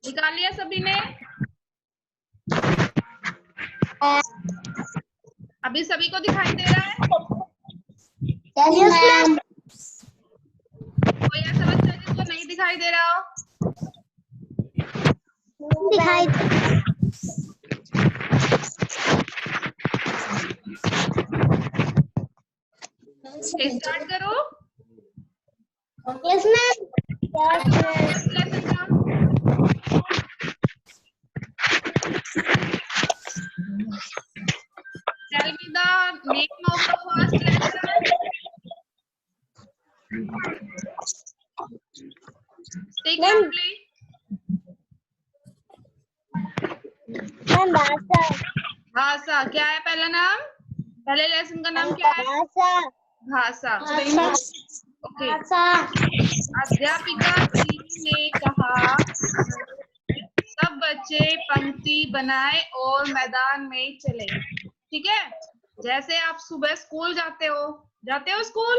निकाल लिया सभी ने? अभी सभी को दिखाई दे रहा है? Yes ma'am. कोई ऐसा बच्चा जिसको नहीं दिखाई दे रहा हो? दिखाई स्टार्ट करो। Yes ma'am. लेसन का tell me the name of the first lesson. Speak loudly. Ma'am भाषा। भाषा। क्या है पहला नाम? पहले लेसन का नाम क्या है? भाषा। भाषा। ओके। भाषा। अध्यापिका जी ने कहा सब बच्चे पंक्ति बनाए और मैदान में चले। ठीक है, जैसे आप सुबह स्कूल जाते हो स्कूल?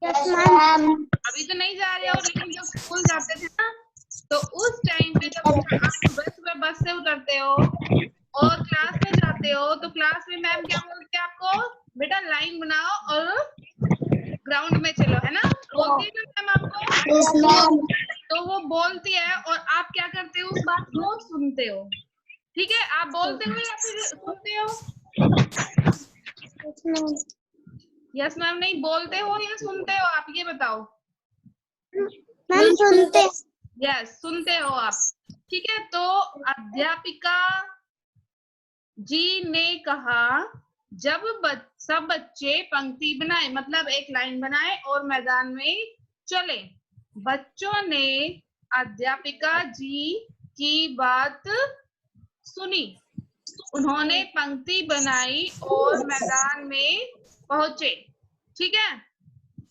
Yes ma'am. अभी तो नहीं जा रहे हो, लेकिन जब स्कूल जाते थे ना, तो उस टाइम पे जब आप सुबह सुबह बस से उतरते हो और क्लास में जाते हो, तो क्लास में मैम क्या बोलते हैं आपको? बेटा लाइन बनाओ और ग्राउंड में चलो, है ना? बोलती है ना मैम आपको? Yes ma'am. तो वो बोलती है और आप क्या करते हो? उस बात को सुनते हो। ठीक है, आप बोलते हो या फिर सुनते हो? यस मैम नहीं, बोलते हो या सुनते हो? आप ये बताओ। मैम सुनते। यस, सुनते हो आप। ठीक है, तो अध्यापिका जी ने कहा जब सब बच्चे पंक्ति बनाए, मतलब एक लाइन बनाए और मैदान में चले। बच्चों ने अध्यापिका जी की बात सुनी, उन्होंने पंक्ति बनाई और मैदान में पहुंचे। ठीक है,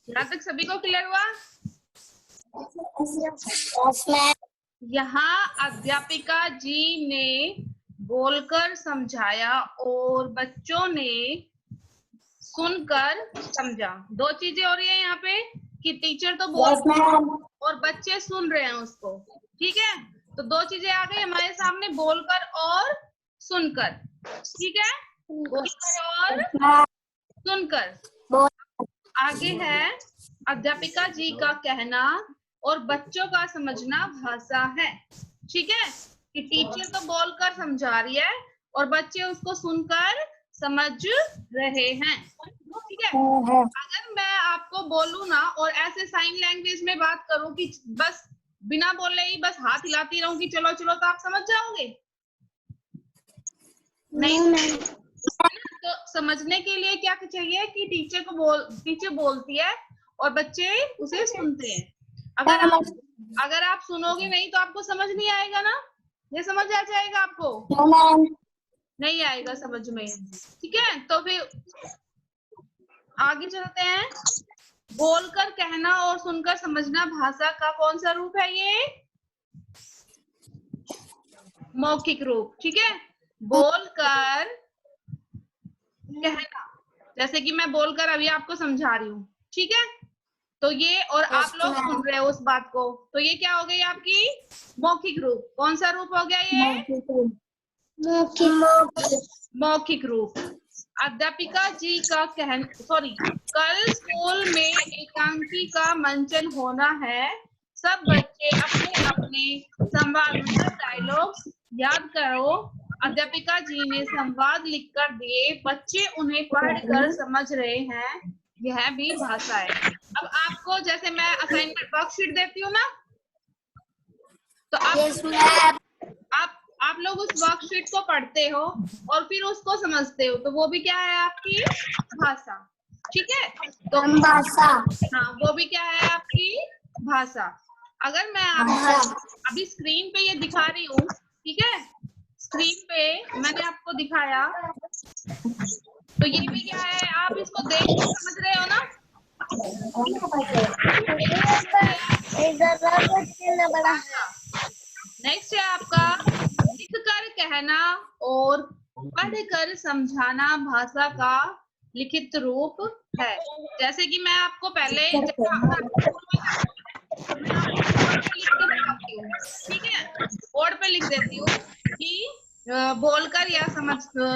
यहाँ तक सभी को क्लियर हुआ? Yes ma'am. यहाँ अध्यापिका जी ने बोलकर समझाया और बच्चों ने सुनकर समझा। दो चीजें हो रही है यहाँ पे कि टीचर तो बोल रहे हैं और बच्चे सुन रहे हैं उसको। ठीक है, तो दो चीजें आ गई हमारे सामने, बोलकर और सुनकर। ठीक है, बोलकर और सुनकर। आगे है अध्यापिका जी का कहना और बच्चों का समझना भाषा है। ठीक है, कि टीचर तो बोलकर समझा रही है और बच्चे उसको सुनकर समझ रहे हैं। ठीक है, अगर मैं आपको बोलूं ना और ऐसे साइन लैंग्वेज में बात करूं कि बस बिना बोले ही बस हाथ हिलाती रहूं कि चलो चलो, तो आप समझ जाओगे? नहीं। तो समझने के लिए क्या चाहिए कि टीचर बोलती है और बच्चे उसे सुनते हैं। अगर आप सुनोगे नहीं तो आपको समझ नहीं आएगा ना? ये समझ आ जाएगा आपको? नहीं आएगा समझ में। ठीक है, तो फिर आगे चलते हैं। बोलकर कहना और सुनकर समझना भाषा का कौन सा रूप है? ये मौखिक रूप। ठीक है, बोलकर कहना, जैसे कि मैं बोलकर अभी आपको समझा रही हूँ। ठीक है, तो ये और आप लोग सुन रहे हो उस बात को, तो ये क्या हो गई आपकी मौखिक रूप। कौन सा रूप हो गया ये? मौखिक रूप। अध्यापिका जी का कल स्कूल में एकांकी का मंचन होना है। सब बच्चे अपने अपने संवाद मतलब डायलॉग्स याद करो। अध्यापिका जी ने संवाद लिखकर दिए, बच्चे उन्हें पढ़कर समझ रहे हैं। यह भी भाषा है। अब आपको जैसे मैं असाइनमेंट वर्कशीट देती हूँ ना, तो आप लोग उस वर्कशीट को पढ़ते हो और फिर उसको समझते हो, तो वो भी क्या है आपकी भाषा। ठीक है, तो भाषा। हाँ, वो भी क्या है आपकी भाषा। अगर मैं आपको अभी स्क्रीन पे ये दिखा रही हूँ, ठीक है, स्क्रीन पे मैंने आपको दिखाया, तो ये भी क्या है? आप इसको देख के समझ रहे हो ना? नेक्स्ट है आपका लिखकर कहना और पढ़कर समझाना भाषा का लिखित रूप है। जैसे कि मैं आपको पहले ठीक है, बोर्ड पे लिख देती हूँ कि बोलकर या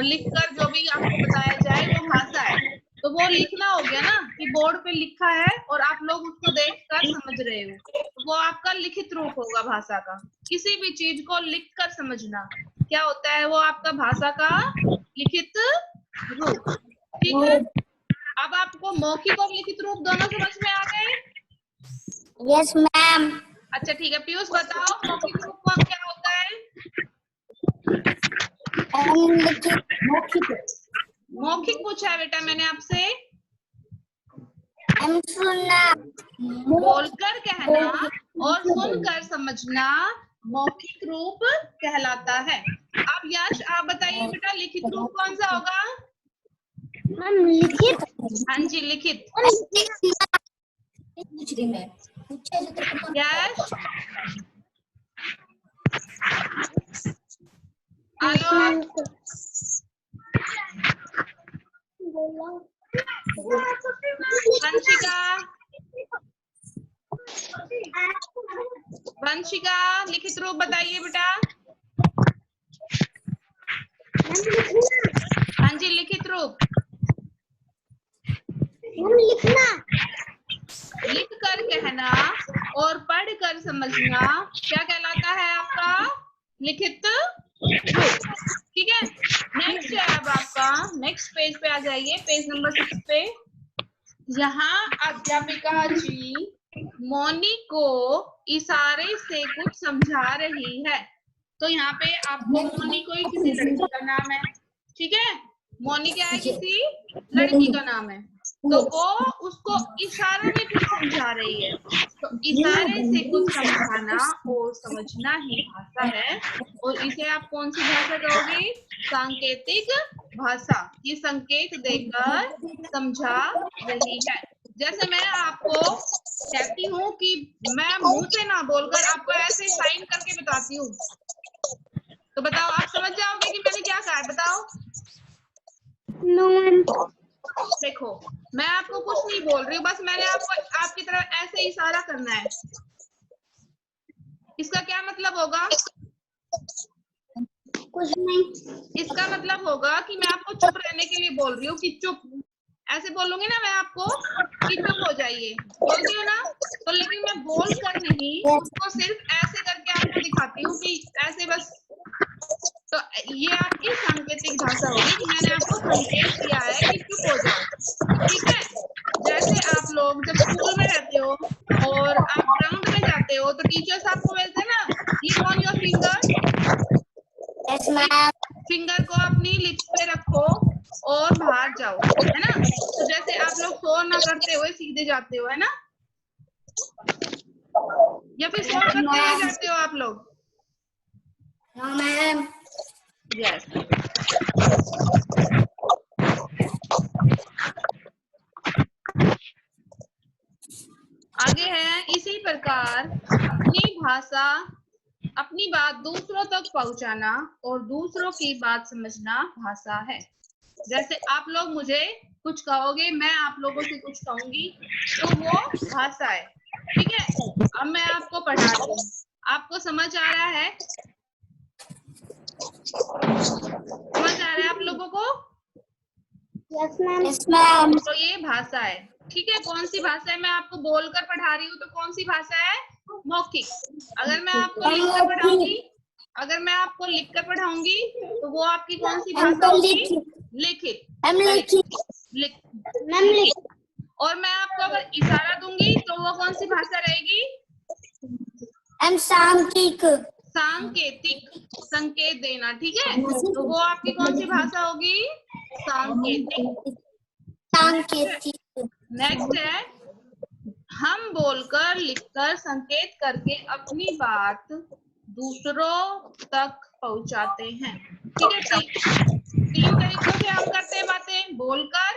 लिखकर जो भी आपको बताया जाए वो भाषा है। तो वो लिखना हो गया ना कि बोर्ड पे लिखा है और आप लोग उसको देखकर समझ रहे हो, तो वो आपका लिखित रूप होगा भाषा का। किसी भी चीज को लिखकर समझना क्या होता है, वो आपका भाषा का लिखित रूप। ठीक है, अब आपको मौखिक और लिखित रूप दोनों समझ में आ गए? Yes ma'am. अच्छा ठीक है, पीयूष बताओ मौखिक रूप का क्या होता है? मौखिक पूछा है बेटा मैंने आपसे। सुनना, बोलकर कहना और सुनकर समझना मौखिक रूप कहलाता है। अब यश आप बताइए बेटा लिखित रूप कौन सा होगा? मैम लिखित। हाँ जी लिखित। यश हेलो वंशिका लिखित रूप बताइए बेटा। हाँ जी लिखित रूप। लिखना, लिख कर कहना और पढ़ कर समझना क्या कहलाता है आपका? लिखित रूप। ठीक है, नेक्स्ट है अब आपका, नेक्स्ट पेज पे आ जाइए, पेज नंबर 6 पे। यहाँ अध्यापिका जी मौनी को इशारे से कुछ समझा रही है। तो यहाँ पे आपको मौनी कोई किसी लड़की का नाम है, ठीक है, मौनी क्या है, किसी लड़की का नाम है, तो वो उसको इशारे में कुछ समझा रही है। तो इशारे से कुछ समझाना और समझना ही भाषा है, और इसे आप कौन सी भाषा कहोगे? सांकेतिक भाषा। ये संकेत देकर समझा रही है। जैसे मैं आपको कहती हूँ कि मैं मुंह से ना बोलकर आपको ऐसे साइन करके बताती हूँ, तो बताओ आप समझ जाओगे कि मैंने क्या कहा है? बताओ। देखो मैं आपको कुछ नहीं बोल रही हूँ, बस मैंने आपको आपकी तरफ ऐसे इशारा करना है। इसका क्या मतलब होगा? कुछ नहीं। इसका मतलब होगा कि मैं आपको चुप रहने के लिए बोल रही हूँ कि चुप, ऐसे बोलूंगी ना मैं आपको कि चुप हो जाइए, बोलती हूँ ना, तो लेकिन मैं बोल कर नहीं, उसको सिर्फ ऐसे करके आपको दिखाती हूँ कि ऐसे बस। तो ये आपकी सांकेतिक भाषा होगी कि मैंने आपको संकेत दिया है कि चुप हो जाओ। ठीक है, जैसे आप लोग जब स्कूल में रहते हो और आप ग्राउंड में जाते हो तो टीचर्स आपको बोलते हैं ना, click on your finger, finger को अपनी लिप्स पे रखो और बाहर जाओ, है ना। तो जैसे आप लोग शोर ना करते हुए सीधे जाते हो, है ना, या फिर शोर करते हुए जाते हो आप लोग? मैम। यस। आगे है, इसी प्रकार अपनी बात दूसरों तक पहुंचाना और दूसरों की बात समझना भाषा है। जैसे आप लोग मुझे कुछ कहोगे, मैं आप लोगों से कुछ कहूंगी, तो वो भाषा है। ठीक है, अब मैं आपको पढ़ा रही हूँ, आपको समझ आ रहा है? समझ आ रहा है आप लोगों को? Yes ma'am. तो ये भाषा है। ठीक है, कौन सी भाषा है? मैं आपको बोलकर पढ़ा रही हूँ तो कौन सी भाषा है? मौखिक। अगर मैं आपको लिखकर पढ़ाऊंगी, अगर मैं आपको लिखकर पढ़ाऊंगी तो वो आपकी कौन सी भाषा होगी? लिखित। और मैं आपको अगर इशारा दूंगी तो वो कौन सी भाषा रहेगी? सांकेतिक। सांकेतिक, संकेत देना। ठीक है, तो वो आपकी कौन सी भाषा होगी? सांकेतिक। नेक्स्ट है, हम बोलकर लिखकर संकेत करके अपनी बात दूसरों तक पहुंचाते हैं। ठीक है, तीन तरीकों से हम करते हैं बातें, बोलकर,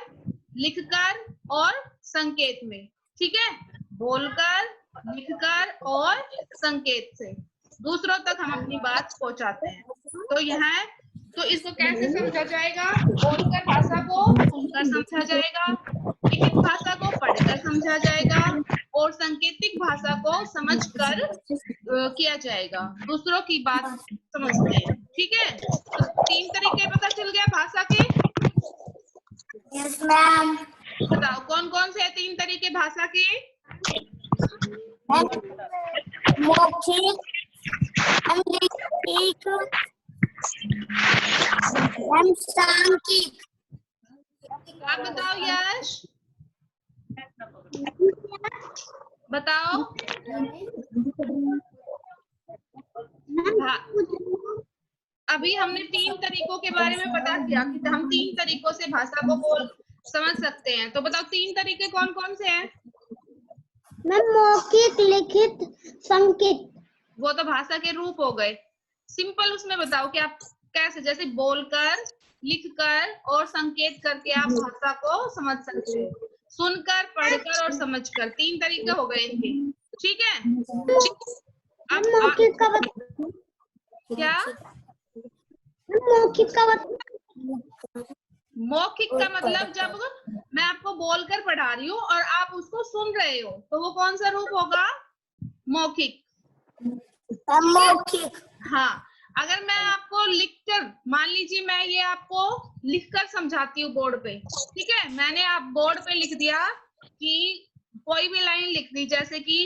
लिखकर और संकेत में, ठीक है, बोलकर, लिखकर और संकेत से दूसरों तक हम अपनी बात पहुंचाते हैं। तो यहाँ तो इसको कैसे समझा जाएगा? बोलकर भाषा को सुनकर समझा जाएगा, लिखित भाषा को पढ़कर समझा जाएगा और सांकेतिक भाषा को समझकर किया जाएगा, दूसरों की बात समझते हैं, ठीक है। तो 3 तरीके पता चल गया भाषा के। Yes ma'am. बताओ कौन कौन से 3 तरीके भाषा के? मौखिक, लिखित, सांकेतिक। आप बताओ यश, बताओ। अभी हमने 3 तरीकों के बारे में बता दिया कि हम 3 तरीकों से भाषा को बोल समझ सकते हैं। तो बताओ 3 तरीके कौन कौन से हैं? मैम मौखिक, लिखित, संकेत। वो तो भाषा के रूप हो गए। सिंपल उसमें बताओ कि आप कैसे, जैसे बोलकर, लिखकर और संकेत करके आप भाषा को समझ सकते हो। सुनकर, पढ़कर और समझकर 3 तरीके हो गए इनके, ठीक है। अब मौखिक का क्या? मौखिक का मौखिक का मतलब जब मैं आपको बोलकर पढ़ा रही हूँ और आप उसको सुन रहे हो तो वो कौन सा रूप होगा? मौखिक। मौखिक। हाँ, अगर मैं आपको लिखकर, मान लीजिए मैं ये आपको लिखकर समझाती हूँ बोर्ड पे, ठीक है, मैंने आप बोर्ड पे लिख दिया कि कोई भी लाइन लिख दी, जैसे कि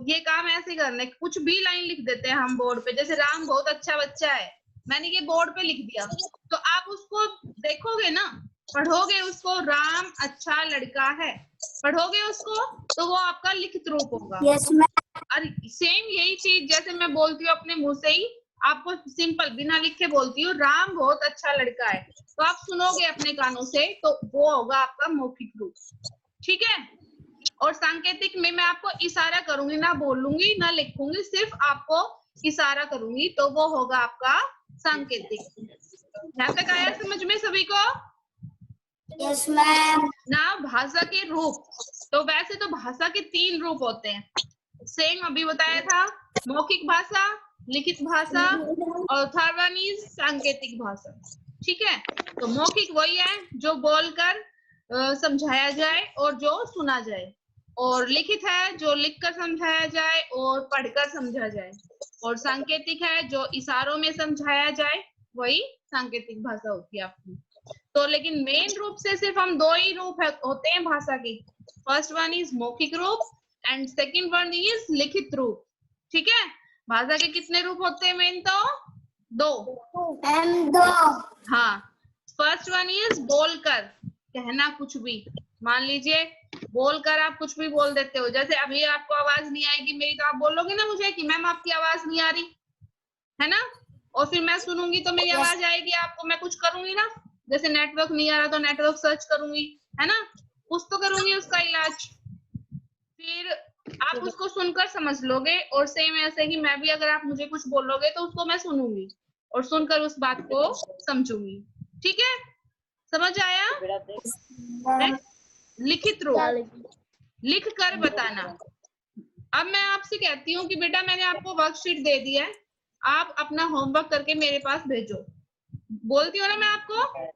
ये काम ऐसे करने, कुछ भी लाइन लिख देते हैं हम बोर्ड पे, जैसे राम बहुत अच्छा बच्चा है, मैंने ये बोर्ड पे लिख दिया, तो आप उसको देखोगे ना, पढ़ोगे उसको, राम अच्छा लड़का है, पढ़ोगे उसको तो वो आपका लिखित रूप होगा। Yes ma'am. और सेम यही चीज जैसे मैं बोलती हूँ अपने मुंह से ही, आपको सिंपल बिना लिखे बोलती हूँ, राम बहुत अच्छा लड़का है, तो आप सुनोगे अपने कानों से, तो वो होगा आपका मौखिक रूप, ठीक है। और सांकेतिक में मैं आपको इशारा करूंगी, ना बोलूंगी ना लिखूंगी, सिर्फ आपको इशारा करूंगी, तो वो होगा आपका सांकेतिक। यहाँ तक आया समझ में सभी को? Yes ma'am. ना भाषा के रूप, तो वैसे तो भाषा के 3 रूप होते हैं, सेम अभी बताया था, मौखिक भाषा, लिखित भाषा और थर्ड वन इज सांकेतिक भाषा, ठीक है। तो मौखिक वही है जो बोलकर समझाया जाए और जो सुना जाए, और लिखित है जो लिखकर समझाया जाए और पढ़कर समझा जाए, और सांकेतिक है जो इशारों में समझाया जाए, वही सांकेतिक भाषा होती है आपकी। तो लेकिन मेन रूप से सिर्फ हम 2 ही रूप होते हैं भाषा के, फर्स्ट वन इज मौखिक रूप एंड सेकंड वन इज लिखित रूप, ठीक है। भाषा के कितने रूप होते हैं मेन? तो 2। हाँ, फर्स्ट वन इज बोलकर, कहना कुछ भी, मान लीजिए बोलकर आप कुछ भी बोल देते हो, जैसे अभी आपको आवाज नहीं आएगी मेरी, तो आप बोलोगे ना मुझे कि मैम आपकी आवाज नहीं आ रही है ना, और फिर मैं सुनूंगी तो मेरी आवाज आएगी आपको, मैं कुछ करूंगी ना, जैसे नेटवर्क नहीं आ रहा तो नेटवर्क सर्च करूंगी, है ना, कुछ तो करूंगी उसका इलाज, फिर आप उसको सुनकर समझ लोगे, और सेम ऐसे ही मैं भी, अगर आप मुझे कुछ बोलोगे तो उसको मैं सुनूंगी और सुनकर उस बात को समझूंगी, ठीक है, समझ आया? लिखित रूप, लिख कर बताना। अब मैं आपसे कहती हूँ कि बेटा मैंने आपको वर्कशीट दे दी है, आप अपना होमवर्क करके मेरे पास भेजो, बोलती हो ना मैं आपको,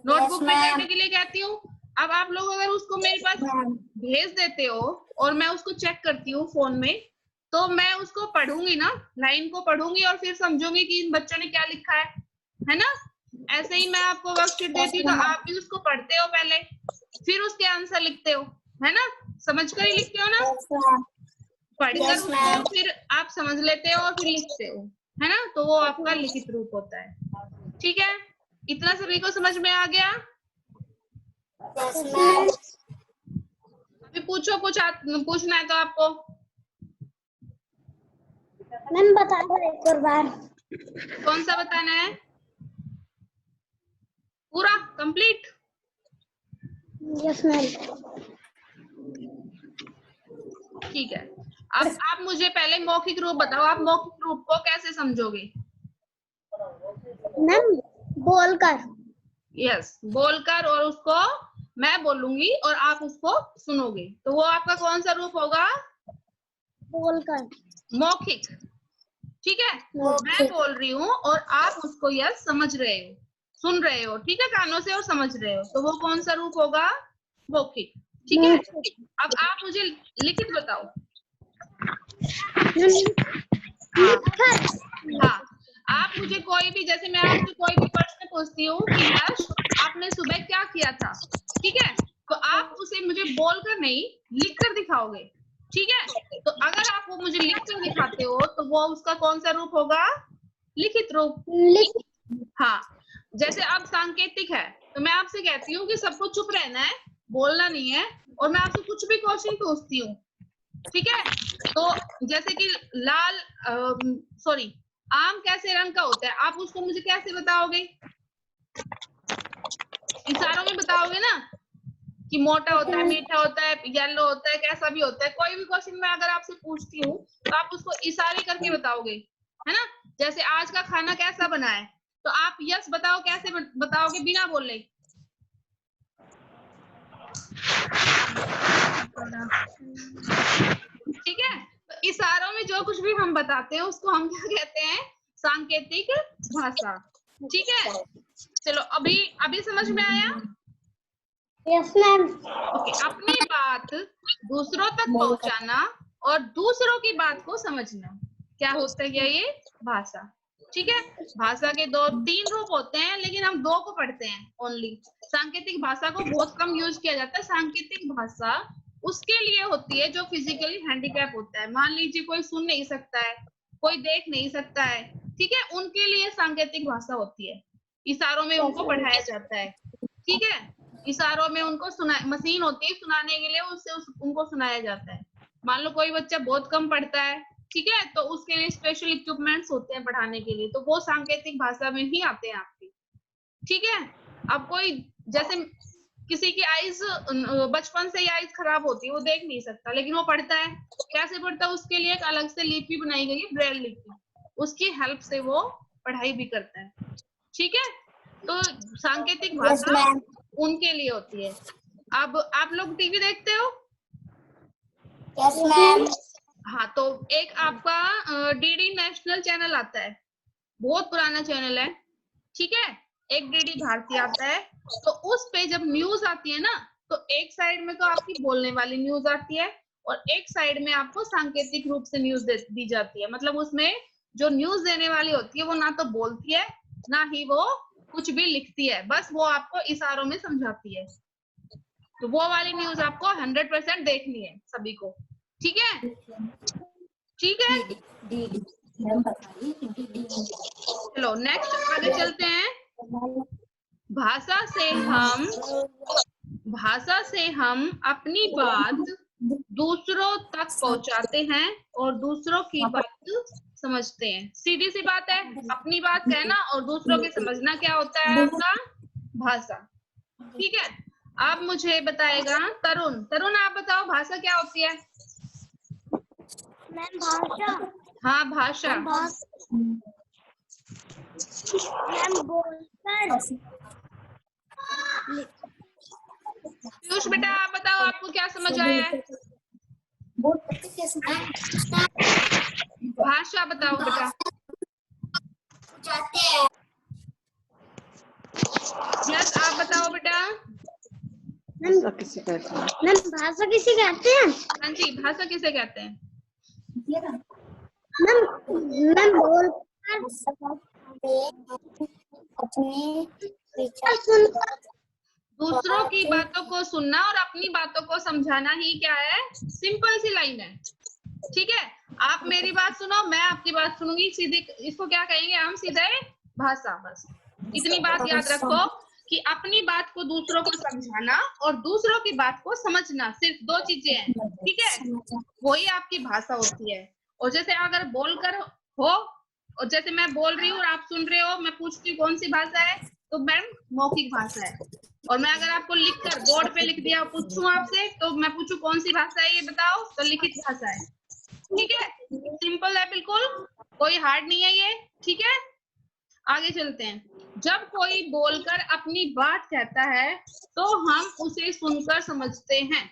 नोटबुक में करने के लिए कहती हूँ। अब आप लोग अगर उसको मेरे पास भेज देते हो और मैं उसको चेक करती हूँ फोन में, तो मैं उसको पढ़ूंगी ना, लाइन को पढ़ूंगी और फिर समझूंगी कि इन बच्चों ने क्या लिखा है ना। ऐसे ही मैं आपको वर्कशीट देती हूँ तो आप भी उसको पढ़ते हो पहले, फिर उसके आंसर लिखते हो, है ना, समझ कर ही लिखते हो ना, पढ़कर उसको फिर आप समझ लेते हो और फिर लिखते हो, है ना, तो वो आपका लिखित रूप होता है, ठीक है। इतना सभी को समझ में आ गया? अभी पूछो, कुछ पूछना है तो आपको। मैम बता दो एक और बार। कौन सा बताना है? पूरा कंप्लीट? Yes ma'am. ठीक है, अब आप मुझे पहले मौखिक रूप बताओ, आप मौखिक रूप को कैसे समझोगे? मैम बोलकर। यस, बोलकर और उसको मैं बोलूंगी और आप उसको सुनोगे, तो वो आपका कौन सा रूप होगा? बोलकर। मौखिक। ठीक है, मैं बोल रही हूँ और आप उसको यस समझ रहे हो, सुन रहे हो, ठीक है, कानों से और समझ रहे हो, तो वो कौन सा रूप होगा? मौखिक। ठीक है, अब आप मुझे लिखित बताओ। हाँ हाँ, आप मुझे कोई भी, जैसे मैं आपसे कोई भी प्रश्न पूछती हूँ कि यश आपने सुबह क्या किया था, ठीक है, तो आप उसे मुझे बोलकर नहीं लिख कर दिखाओगे। ठीक है, तो अगर आप वो मुझे लिख कर दिखाते हो तो वो उसका कौन सा रूप होगा? लिखित रूप। हाँ, जैसे अब सांकेतिक है, तो मैं आपसे कहती हूँ कि सबको चुप रहना है, बोलना नहीं है, और मैं आपसे कुछ भी क्वेश्चन पूछती हूँ, ठीक है, तो जैसे कि लाल सॉरी आम कैसे रंग का होता है, आप उसको मुझे कैसे बताओगे? इशारों में बताओगे ना, कि मोटा होता है, मीठा होता है, येलो होता है, कैसा भी होता है। कोई भी क्वेश्चन मैं अगर आपसे पूछती हूँ तो आप उसको इशारे करके बताओगे, है ना। जैसे आज का खाना कैसा बना है, तो आप यस बताओ, कैसे बताओगे बिना बोले? ठीक है, तो इशारों में जो कुछ भी हम बताते हैं उसको हम क्या कहते हैं? सांकेतिक भाषा। ठीक है, चलो अभी अभी समझ में आया? Yes ma'am. ओके, अपनी बात दूसरों तक पहुंचाना और दूसरों की बात को समझना, क्या होता है ये? भाषा। ठीक है, भाषा के दो तीन रूप होते हैं, लेकिन हम दो को पढ़ते हैं ओनली। सांकेतिक भाषा को बहुत कम यूज किया जाता है। सांकेतिक भाषा उसके लिए होती है जो फिजिकली हैंडीकैप होता है। मान लीजिए कोई सुन नहीं सकता है, कोई देख नहीं सकता है, ठीक है, उनके लिए सांकेतिक भाषा होती है। इशारों में उनको पढ़ाया जाता है। ठीक है, इशारों में उनको सुना, मशीन होती है सुनाने के लिए, उससे उनको सुनाया जाता है। मान लो कोई बच्चा बहुत कम पढ़ता है, ठीक है, तो उसके लिए स्पेशल इक्विपमेंट्स होते हैं पढ़ाने के लिए, तो वो सांकेतिक भाषा में ही आते हैं आपकी। ठीक है, अब कोई जैसे किसी की आईज बचपन से ही आईज खराब होती है, वो देख नहीं सकता, लेकिन वो पढ़ता है, कैसे पढ़ता है? उसके लिए एक अलग से लिपि बनाई गई है, ब्रेल लिपि, उसकी हेल्प से वो पढ़ाई भी करता है। ठीक है, तो सांकेतिक भाषा उनके लिए होती है। अब आप लोग टीवी देखते हो? Yes ma'am. हाँ, तो एक आपका डीडी नेशनल चैनल आता है, बहुत पुराना चैनल है, ठीक है, एक डीडी भारती आता है, तो उस पे जब न्यूज आती है ना, तो एक साइड में तो आपकी बोलने वाली न्यूज आती है और एक साइड में आपको सांकेतिक रूप से न्यूज दी जाती है। मतलब उसमें जो न्यूज देने वाली होती है वो ना तो बोलती है, ना ही वो कुछ भी लिखती है, बस वो आपको इशारों में समझाती है। तो वो वाली न्यूज आपको 100% देखनी है सभी को। ठीक है, ठीक है, चलो नेक्स्ट आगे चलते हैं। भाषा से हम अपनी बात दूसरों तक पहुंचाते हैं और दूसरों की बात समझते हैं। सीधी सी बात है, अपनी बात कहना और दूसरों की समझना क्या होता है? आपका भाषा। ठीक है, अब मुझे बताएगा तरुण। तरुण आप बताओ, भाषा क्या होती है? मैम भाषा। हाँ, भाषा। मैम बोलकर। पीयूष बेटा आप बताओ, आपको क्या समझ आया है? भाषा बताओ बेटा। यस, आप बताओ बेटा। भाषा किसे कहते हैं? मैम भाषा किसे कहते हैं? हाँ जी, भाषा किसे कहते हैं? मैम बोलकर सुनकर दूसरों की बातों को सुनना और अपनी बातों को समझाना ही क्या है? सिंपल सी लाइन है। ठीक है, आप मेरी बात सुनो, मैं आपकी बात सुनूंगी, सीधे इसको क्या कहेंगे हम? सीधे भाषा। बस इतनी बात याद रखो कि अपनी बात को दूसरों को समझाना और दूसरों की बात को समझना, सिर्फ दो चीजें हैं। ठीक है, वही आपकी भाषा होती है। और जैसे अगर बोलकर हो, और जैसे मैं बोल रही हूँ और आप सुन रहे हो, मैं पूछती हूँ कौन सी भाषा है, तो मैम मौखिक भाषा है। और मैं अगर आपको लिखकर बोर्ड पे लिख दिया, पूछूं आपसे, तो मैं पूछूं कौन सी भाषा है ये बताओ, तो लिखित भाषा है। ठीक है, सिंपल है बिल्कुल, कोई हार्ड नहीं है ये। ठीक है, आगे चलते हैं। जब कोई बोलकर अपनी बात कहता है तो हम उसे सुनकर समझते हैं।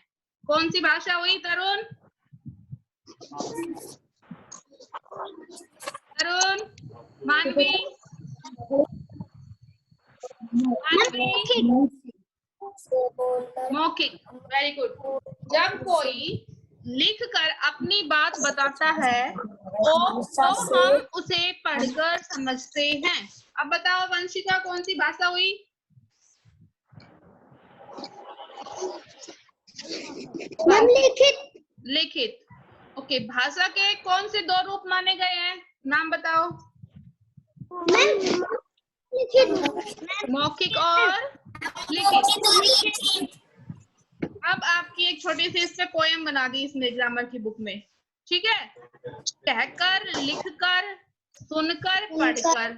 कौन सी भाषा हुई तरुण? तरुण, मानवी, मौखिक। Very good. जब कोई लिख कर अपनी बात बताता है तो हम उसे पढ़कर समझते हैं। अब बताओ वंशिका, कौन सी भाषा हुई? लिखित। लिखित। ओके, भाषा के कौन से दो रूप माने गए हैं? नाम बताओ। मौखिक और लिखित। अब आपकी एक छोटी सी इस पे पोएम बना दी इसमें ग्रामर की बुक में, ठीक है? कहकर, लिखकर, सुनकर, पढ़कर,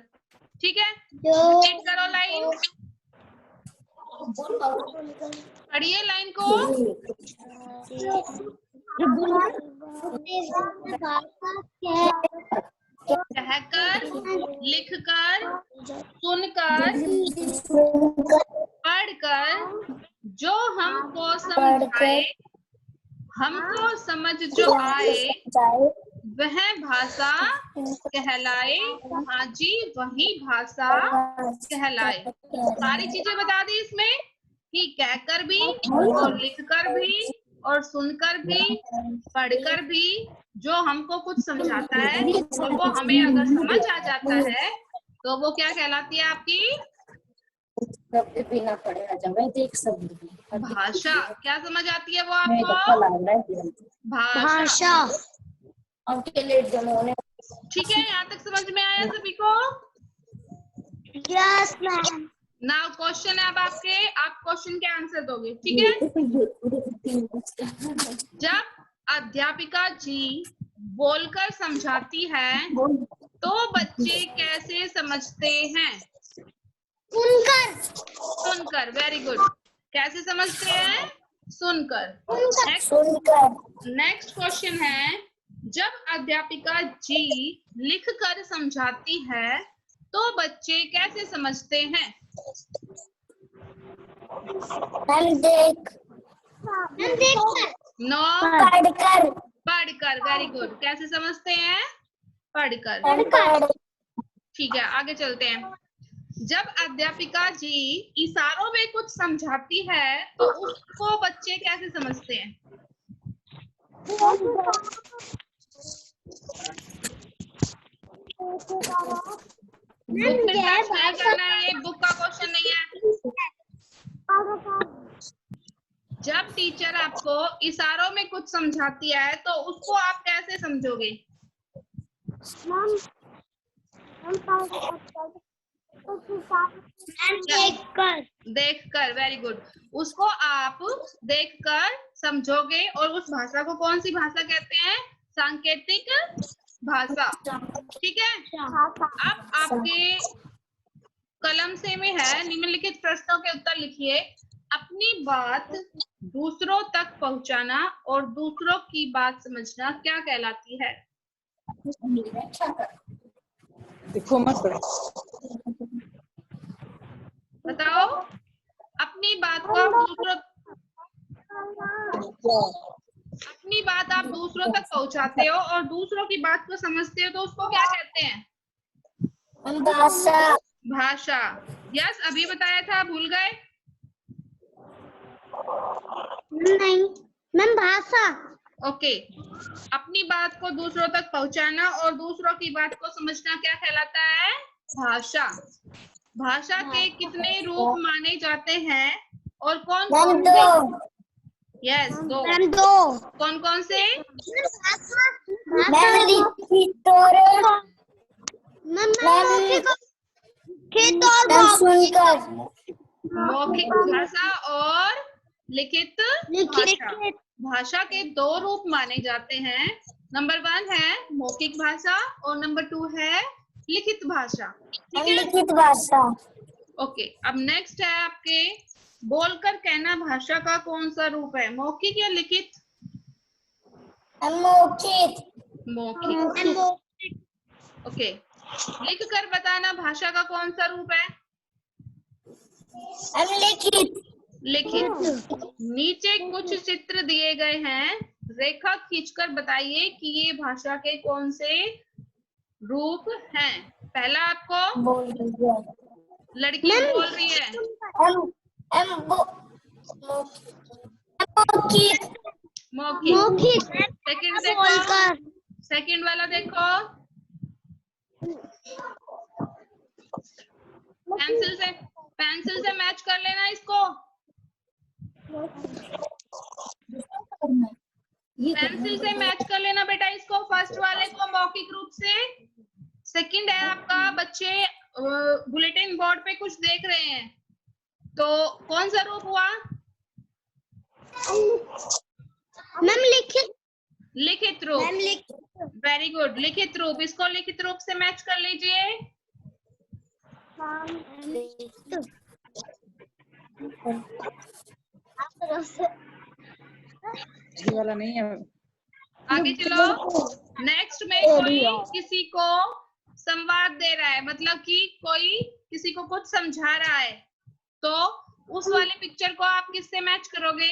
ठीक है? रिपीट करो लाइन, पढ़िए लाइन को। कहकर, लिखकर, सुनकर, पढ़कर, जो हमको समझाए, हमको समझ जो आए, वह भाषा कहलाए। हाँ जी, वही भाषा कहलाए। सारी चीजें बता दी इसमें कि कहकर भी और लिखकर भी और सुनकर भी, पढ़कर भी, जो हमको कुछ समझाता है और वो हमें अगर समझ आ जाता है तो वो क्या कहलाती है आपकी? बिना पढ़े आ जाओ, देख सब भाषा। क्या समझ आती है वो आपको? भाषा। ठीक है, यहाँ तक समझ में आया सभी को? Yes ma'am. नाउ क्वेश्चन है अब आपके, आप क्वेश्चन के आंसर दोगे, ठीक है? जब अध्यापिका जी बोलकर समझाती है तो बच्चे कैसे समझते हैं? सुनकर। Very good. कैसे समझते हैं? सुनकर। नेक्स्ट क्वेश्चन है, जब अध्यापिका जी लिखकर समझाती है तो बच्चे कैसे समझते हैं? नो, पढ़कर। Very good. कैसे समझते हैं? पढ़कर। ठीक है, आगे चलते हैं। जब अध्यापिका जी इशारों में कुछ समझाती है तो उसको बच्चे कैसे समझते हैं? बुक में सर्च नहीं करना है, ये बुक का क्वेश्चन नहीं है। जब टीचर आपको इशारों में कुछ समझाती है तो उसको आप कैसे समझोगे? देखकर। Very good. उसको आप देखकर समझोगे और उस भाषा को कौन सी भाषा कहते हैं? सांकेतिक भाषा। ठीक है, अब आपके कलम से में है, निम्नलिखित प्रश्नों के उत्तर लिखिए। अपनी बात दूसरों तक पहुंचाना और दूसरों की बात समझना क्या कहलाती है? देखो मत बताओ। अपनी बात को आप दूसरों तक पहुंचाते हो और दूसरों की बात को समझते हो तो उसको क्या कहते हैं? भाषा। यस, अभी बताया था, भूल गए? नहीं मैम, भाषा। ओके। अपनी बात को दूसरों तक पहुंचाना और दूसरों की बात को समझना क्या कहलाता है? भाषा। भाषा के कितने रूप माने जाते हैं और कौन कौन से? यस, दो। कौन कौन से? मौखिक भाषा और लिखित भाषा। भाषा के दो रूप माने जाते हैं। नंबर 1 है मौखिक भाषा और नंबर 2 है लिखित भाषा। ठीक है, लिखित भाषा। ओके। अब नेक्स्ट है आपके, बोलकर कहना भाषा का कौन सा रूप है? मौखिक या लिखित? मौखिक। ओके। लिख कर बताना भाषा का कौन सा रूप है? लिखित। नीचे कुछ चित्र दिए गए हैं, रेखा खींचकर बताइए कि ये भाषा के कौन से रूप हैं। पहला आपको लड़की बोल रही है मौखिक। सेकंड देखो, सेकंड वाला देखो, पेंसिल से मैच कर लेना इसको, पेंसिल से मैच कर लेना बेटा इसको, फर्स्ट वाले को मौखिक रूप से। सेकंड है आपका, बच्चे बुलेटिन बोर्ड पे कुछ देख रहे हैं, तो कौन सा रूप हुआ? मैम लिखित रूप। वेरी गुड, लिखित रूप। इसको लिखित रूप से मैच कर लीजिए। ये वाला नहीं है। आगे चलो। नेक्स्ट में कोई किसी को संवाद दे रहा है, मतलब कि कोई किसी को कुछ समझा रहा है, तो उस वाले पिक्चर को आप किससे मैच करोगे?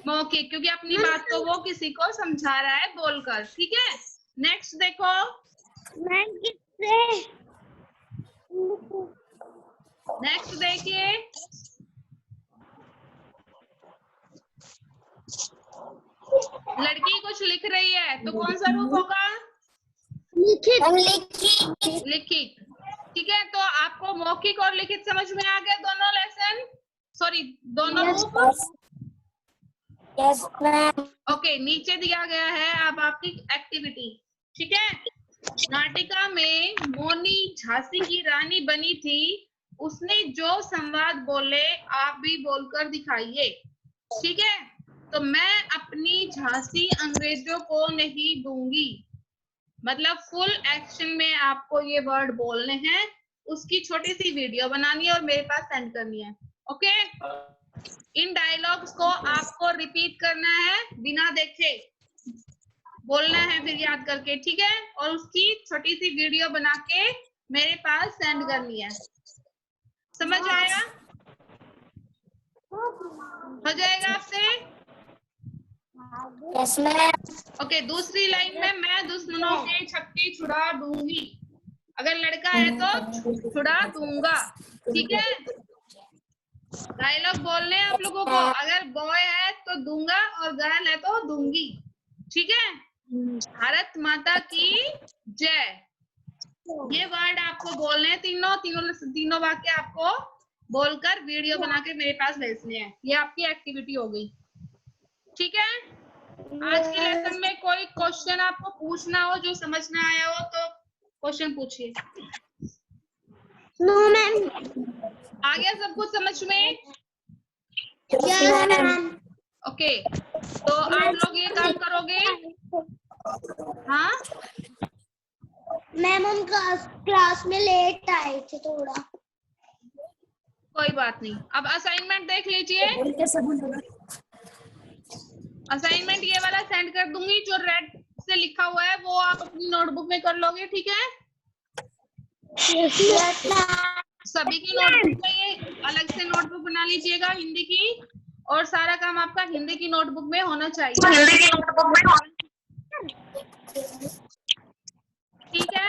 मौखिक, क्योंकि अपनी बात को वो किसी को समझा रहा है बोलकर। ठीक है, नेक्स्ट देखो। नेक्स्ट देखिए, लड़की कुछ लिख रही है, तो कौन सा रूप होगा? लिखित। ठीक है, तो आपको मौखिक और लिखित समझ में आ गया दोनों लेसन, सॉरी दोनों रूप? Yes ma'am. ओके, नीचे दिया गया है अब आपकी एक्टिविटी। ठीक है, नाटिका में मोनी झांसी की रानी बनी थी, उसने जो संवाद बोले आप भी बोलकर दिखाइए। ठीक है, तो मैं अपनी झांसी अंग्रेजों को नहीं दूंगी, मतलब फुल एक्शन में आपको ये वर्ड बोलने हैं, उसकी छोटी सी वीडियो बनानी है और मेरे पास सेंड करनी है। ओके, इन डायलॉग्स को आपको रिपीट करना है, बिना देखे बोलना है, फिर याद करके। ठीक है, और उसकी छोटी सी वीडियो बना के मेरे पास सेंड करनी है। समझ आया? हो जाएगा आपसे? Yes ma'am. ओके, दूसरी लाइन में मैं दुश्मनों के छक्के छुड़ा दूंगी, अगर लड़का है तो छुड़ा दूंगा। ठीक है, डायलॉग बोलने हैं आप लोगों को, अगर बॉय है तो दूंगा और गर्ल है तो दूंगी। ठीक है, भारत माता की जय, ये वर्ड आपको बोलने हैं, तीनों वाक्य आपको बोलकर वीडियो बना के मेरे पास भेजने हैं। ये आपकी एक्टिविटी हो गई। ठीक है, आज के लेसन में कोई क्वेश्चन आपको पूछना हो, जो समझ में आया हो तो क्वेश्चन पूछिए। No ma'am. आ गया सब कुछ समझ में? Yes ma'am. ओके, तो आप लोग ये काम करोगे? हाँ मैम, हम क्लास में लेट आए थे थोड़ा। कोई बात नहीं, अब असाइनमेंट देख लीजिए। असाइनमेंट ये वाला सेंड कर दूंगी, जो रेड से लिखा हुआ है वो आप अपनी नोटबुक में कर लोगे। ठीक है, सभी की नोटबुक में ये अलग से नोटबुक बना लीजिएगा हिंदी की, और सारा काम आपका हिंदी की नोटबुक में होना चाहिए। ठीक है,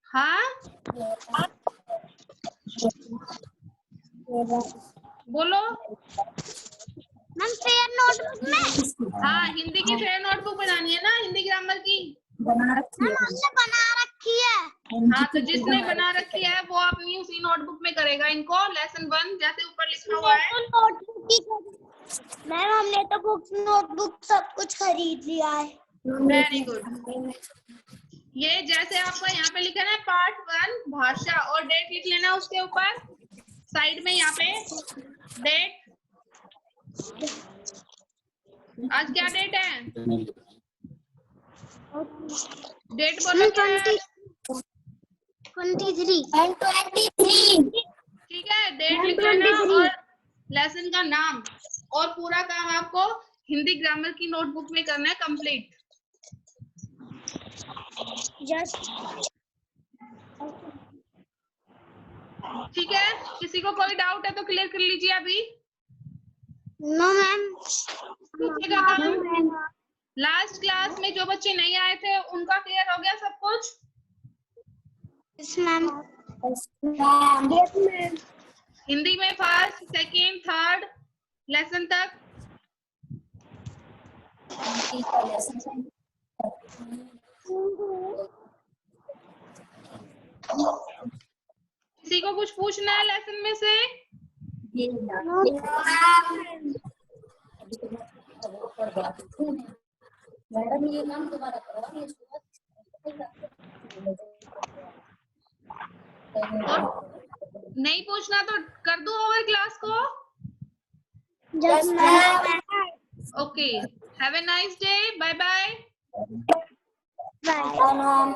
हाँ बोलो। मैम फेयर नोटबुक में? हाँ, हिंदी की फेयर नोटबुक बनानी है ना, हिंदी ग्रामर की बना रखी है। हाँ, तो जिसने बना रखी है वो अपनी उसी नोटबुक में करेगा इनको। लेसन 1 जैसे ऊपर लिखा हुआ है। मैम, हमने तो बुक्स नोटबुक सब कुछ खरीद लिया है। Very good. ये जैसे आपको यहाँ पे लिखा है ना, पार्ट 1 भाषा, और डेट लिख लेना उसके ऊपर साइड में, यहाँ पे डेट। आज क्या डेट है? डेट बोलो क्या है? 23। ठीक है, डेट लिख लेना और लेसन का नाम, और पूरा काम आपको हिंदी ग्रामर की नोटबुक में करना है कंप्लीट। ठीक है, किसी को कोई डाउट है तो क्लियर कर लीजिए अभी। No ma'am. लास्ट क्लास में जो बच्चे नहीं आए थे उनका क्लियर हो गया सब कुछ? Yes ma'am. हिंदी में फर्स्ट, सेकंड, थर्ड लेसन तक? किसी को कुछ पूछना है लेसन में से? मैडम ये नाम दोबारा करो। नहीं पूछना तो कर दूं ओवर क्लास को? Yes ma'am. Okay, have a nice day, bye bye. Bye ma'am.